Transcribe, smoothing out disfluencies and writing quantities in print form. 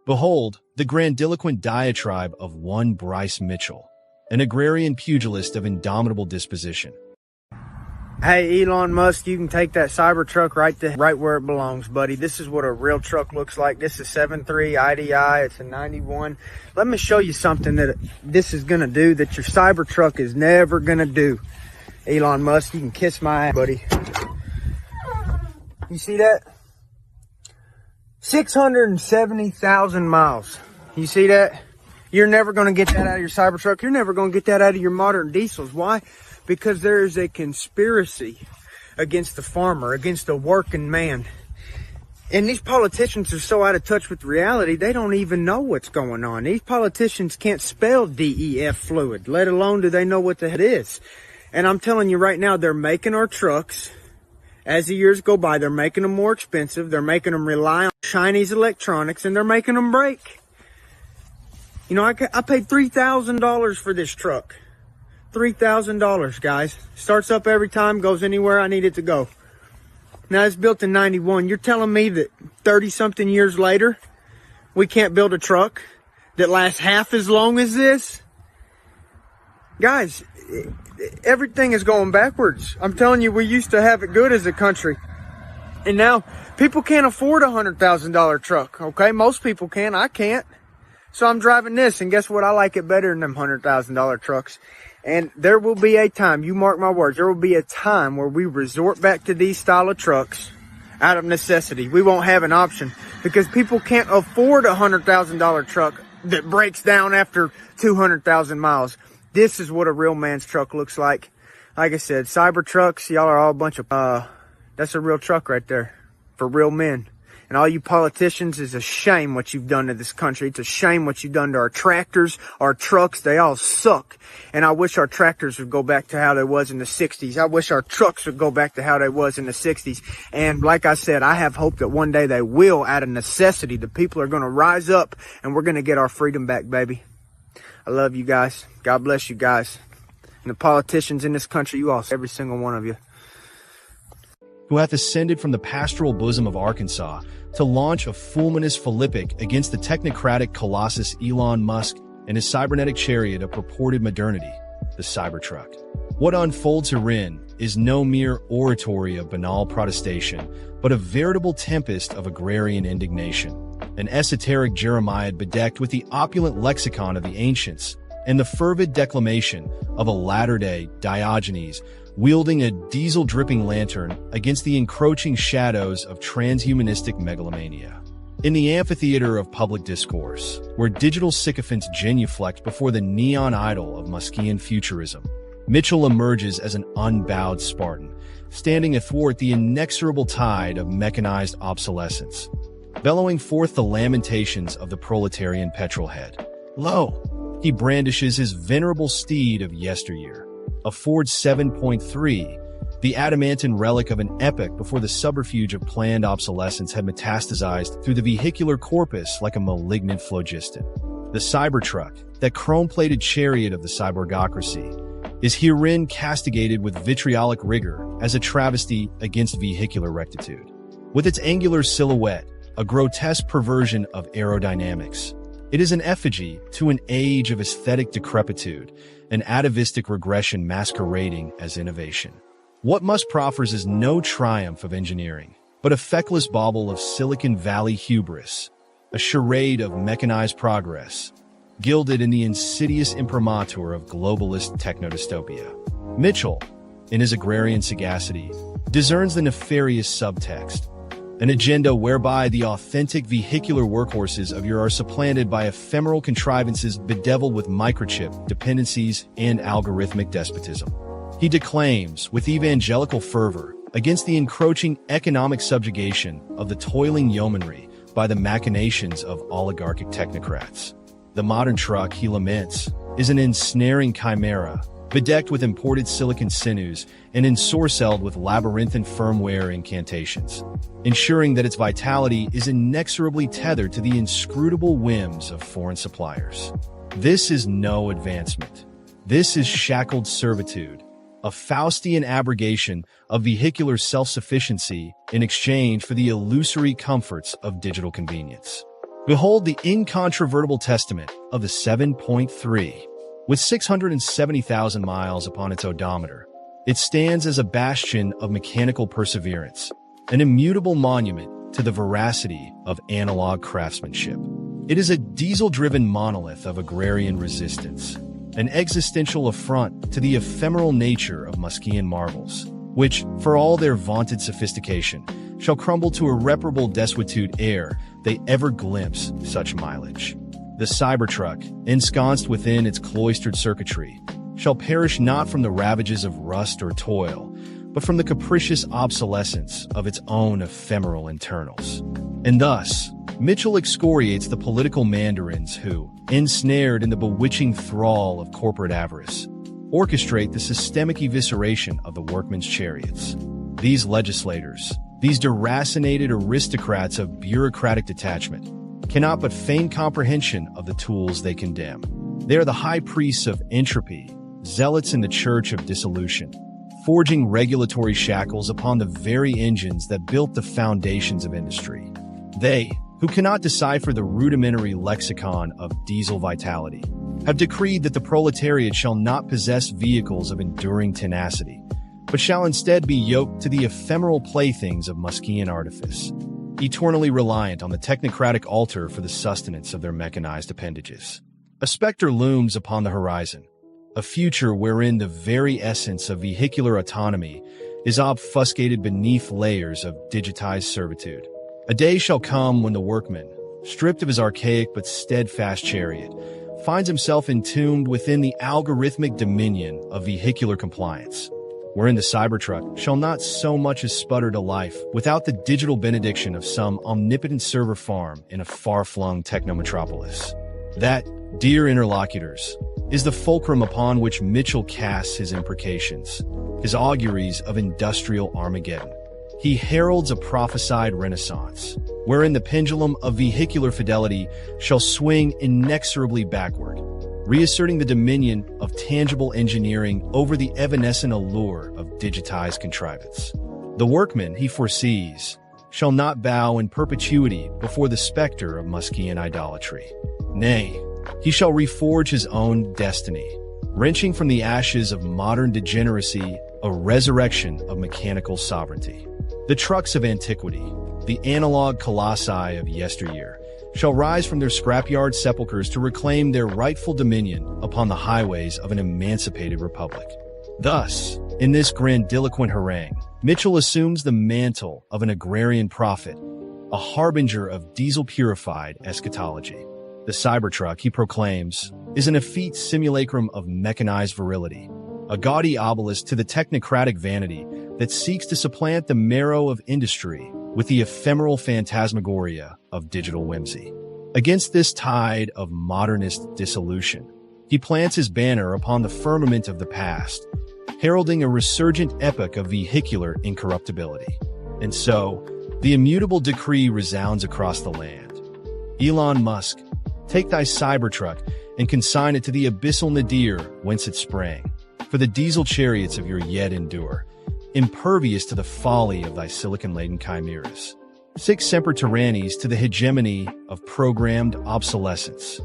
Behold, the grandiloquent diatribe of one Bryce Mitchell, an agrarian pugilist of indomitable disposition. Hey, Elon Musk, you can take that Cybertruck right where it belongs, buddy. This is what a real truck looks like. This is 7.3 IDI. It's a 91. Let me show you something that this is going to do that your Cybertruck is never going to do. Elon Musk, you can kiss my ass, buddy. You see that? 670,000 miles. You see that? You're never going to get that out of your Cybertruck. You're never going to get that out of your modern diesels. Why? Because there is a conspiracy against the farmer, against the working man. And these politicians are so out of touch with reality, they don't even know what's going on. These politicians can't spell DEF fluid, let alone do they know what the heck it is. And I'm telling you right now, they're making our trucks, as the years go by, they're making them more expensive. They're making them rely on Chinese electronics, and they're making them break. You know, I paid $3,000 for this truck. $3,000, guys. Starts up every time, goes anywhere I need it to go. Now, it's built in 91. You're telling me that 30-something years later, we can't build a truck that lasts half as long as this? Guys, everything is going backwards. I'm telling you, we used to have it good as a country. And now, people can't afford a $100,000 truck, okay? Most people can. I can't. So I'm driving this, and guess what? I like it better than them $100,000 trucks. And there will be a time, you mark my words, there will be a time where we resort back to these style of trucks out of necessity. We won't have an option because people can't afford a $100,000 truck that breaks down after 200,000 miles. This is what a real man's truck looks like. Like I said, Cybertrucks, y'all are all a bunch of, that's a real truck right there for real men. And all you politicians, it's a shame what you've done to this country. It's a shame what you've done to our tractors, our trucks. They all suck. And I wish our tractors would go back to how they was in the 60s. I wish our trucks would go back to how they was in the 60s. And like I said, I have hope that one day they will out of necessity. The people are going to rise up and we're going to get our freedom back, baby. I love you guys. God bless you guys. And the politicians in this country, you all, every single one of you. Who hath ascended from the pastoral bosom of Arkansas to launch a fulminous philippic against the technocratic colossus Elon Musk and his cybernetic chariot of purported modernity, the Cybertruck. What unfolds herein is no mere oratory of banal protestation, but a veritable tempest of agrarian indignation, an esoteric Jeremiah bedecked with the opulent lexicon of the ancients and the fervid declamation of a latter-day Diogenes wielding a diesel-dripping lantern against the encroaching shadows of transhumanistic megalomania. In the amphitheater of public discourse, where digital sycophants genuflect before the neon idol of Muskian futurism, Mitchell emerges as an unbowed Spartan, standing athwart the inexorable tide of mechanized obsolescence, bellowing forth the lamentations of the proletarian petrolhead. Lo, he brandishes his venerable steed of yesteryear, a Ford 7.3, the adamantine relic of an epoch before the subterfuge of planned obsolescence had metastasized through the vehicular corpus like a malignant phlogiston. The Cybertruck, that chrome-plated chariot of the cyborgocracy, is herein castigated with vitriolic rigor as a travesty against vehicular rectitude. With its angular silhouette, a grotesque perversion of aerodynamics, it is an effigy to an age of aesthetic decrepitude, an atavistic regression masquerading as innovation. What Musk proffers is no triumph of engineering, but a feckless bauble of Silicon Valley hubris, a charade of mechanized progress, gilded in the insidious imprimatur of globalist technodystopia. Mitchell, in his agrarian sagacity, discerns the nefarious subtext, an agenda whereby the authentic vehicular workhorses of your are supplanted by ephemeral contrivances bedeviled with microchip dependencies and algorithmic despotism. He declaims, with evangelical fervor, against the encroaching economic subjugation of the toiling yeomanry by the machinations of oligarchic technocrats. The modern truck, he laments, is an ensnaring chimera, bedecked with imported silicon sinews and ensorcelled with labyrinthine firmware incantations, ensuring that its vitality is inexorably tethered to the inscrutable whims of foreign suppliers. This is no advancement. This is shackled servitude, a Faustian abrogation of vehicular self-sufficiency in exchange for the illusory comforts of digital convenience. Behold the incontrovertible testament of the 7.3. With 670,000 miles upon its odometer, it stands as a bastion of mechanical perseverance, an immutable monument to the veracity of analog craftsmanship. It is a diesel-driven monolith of agrarian resistance, an existential affront to the ephemeral nature of Muskian marvels, which, for all their vaunted sophistication, shall crumble to irreparable desuetude ere they ever glimpse such mileage. The Cybertruck, ensconced within its cloistered circuitry, shall perish not from the ravages of rust or toil, but from the capricious obsolescence of its own ephemeral internals. And thus, Mitchell excoriates the political mandarins who, ensnared in the bewitching thrall of corporate avarice, orchestrate the systemic evisceration of the workmen's chariots. These legislators, these deracinated aristocrats of bureaucratic detachment, cannot but feign comprehension of the tools they condemn. They are the high priests of entropy, zealots in the church of dissolution, forging regulatory shackles upon the very engines that built the foundations of industry. They, who cannot decipher the rudimentary lexicon of diesel vitality, have decreed that the proletariat shall not possess vehicles of enduring tenacity, but shall instead be yoked to the ephemeral playthings of Muskian artifice, eternally reliant on the technocratic altar for the sustenance of their mechanized appendages. A specter looms upon the horizon, a future wherein the very essence of vehicular autonomy is obfuscated beneath layers of digitized servitude. A day shall come when the workman, stripped of his archaic but steadfast chariot, finds himself entombed within the algorithmic dominion of vehicular compliance, wherein the Cybertruck shall not so much as sputter to life without the digital benediction of some omnipotent server farm in a far-flung technometropolis. That, dear interlocutors, is the fulcrum upon which Mitchell casts his imprecations, his auguries of industrial Armageddon. He heralds a prophesied renaissance, wherein the pendulum of vehicular fidelity shall swing inexorably backward, reasserting the dominion of tangible engineering over the evanescent allure of digitized contrivance. The workman, he foresees, shall not bow in perpetuity before the specter of Muskian idolatry. Nay, he shall reforge his own destiny, wrenching from the ashes of modern degeneracy a resurrection of mechanical sovereignty. The trucks of antiquity, the analog colossi of yesteryear, shall rise from their scrapyard sepulchres to reclaim their rightful dominion upon the highways of an emancipated republic. Thus, in this grandiloquent harangue, Mitchell assumes the mantle of an agrarian prophet, a harbinger of diesel-purified eschatology. The Cybertruck, he proclaims, is an effete simulacrum of mechanized virility, a gaudy obelisk to the technocratic vanity that seeks to supplant the marrow of industry with the ephemeral phantasmagoria of digital whimsy. Against this tide of modernist dissolution, he plants his banner upon the firmament of the past, heralding a resurgent epoch of vehicular incorruptibility. And so, the immutable decree resounds across the land. Elon Musk, take thy Cybertruck and consign it to the abyssal nadir whence it sprang, for the diesel chariots of your yet endure, impervious to the folly of thy silicon-laden chimeras. Sic semper tyrannis to the hegemony of programmed obsolescence.